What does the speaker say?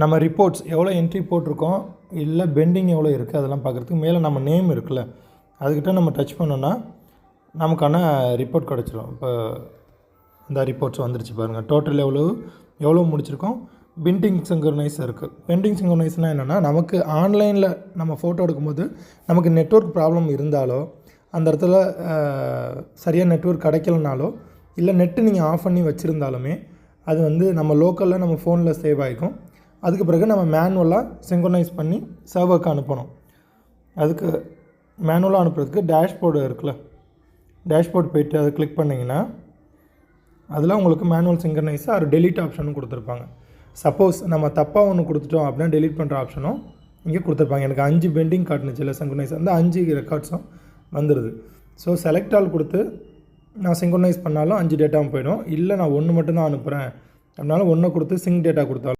நம்ம ரிப்போர்ட்ஸ் எவ்வளோ என்ட்ரி போட்டிருக்கோம், இல்லை பெண்டிங் எவ்வளோ இருக்குது அதெல்லாம் பார்க்குறதுக்கு மேலே நம்ம நேம் இருக்குல்ல, அதுக்கிட்ட நம்ம டச் பண்ணோன்னா நமக்கான ரிப்போர்ட் கிடச்சிரும். இப்போ இந்த ரிப்போர்ட்ஸ் வந்துருச்சு பாருங்கள். டோட்டல் எவ்வளோ முடிச்சிருக்கோம். பெண்டிங் சிங்க்ரனைஸ் இருக்குது. பெண்டிங் சிங்க்ரனைஸ்னால் என்னென்னா, நமக்கு ஆன்லைனில் நம்ம ஃபோட்டோ எடுக்கும்போது நமக்கு நெட்வொர்க் ப்ராப்ளம் இருந்தாலோ, அந்த இடத்துல சரியாக நெட்வொர்க் கிடைக்கலனாலோ, இல்லை நெட்டு நீங்கள் ஆஃப் பண்ணி வச்சுருந்தாலுமே அது வந்து நம்ம லோக்கலில் நம்ம ஃபோனில் சேவ் ஆகிக்கும். அதுக்கு பிறகு நம்ம மேனுவலாக சிங்க்ரனைஸ் பண்ணி சர்வருக்கு அனுப்பணும். அதுக்கு மேனுவலாக அனுப்புறதுக்கு டேஷ்போர்டு இருக்குல்ல, டேஷ்போர்ட் போய்ட்டு அதை கிளிக் பண்ணிங்கன்னா அதில் உங்களுக்கு மேனுவல் சிங்க்ரனைஸ் ஆர் டெலீட் ஆப்ஷனும் கொடுத்துருப்பாங்க. சப்போஸ் நம்ம தப்பாக ஒன்று கொடுத்துட்டோம் அப்படின்னா டெலீட் பண்ணுற ஆப்ஷனும் இங்கே கொடுத்துருப்பாங்க. எனக்கு 5 பெண்டிங் காட்டுனுச்சு இல்லை சிங்க்ரனைஸ், அந்த 5 ரெக்கார்ட்ஸும் வந்துடுது. ஸோ செலக்ட் ஆல் கொடுத்து நான் சிங்க்ரனைஸ் பண்ணாலும் 5 டேட்டாவும் போயிடும். இல்லை நான் 1 மட்டும்தான் அனுப்புகிறேன் அப்படின்னாலும் 1 கொடுத்து சிங்க் டேட்டா கொடுத்தாலும்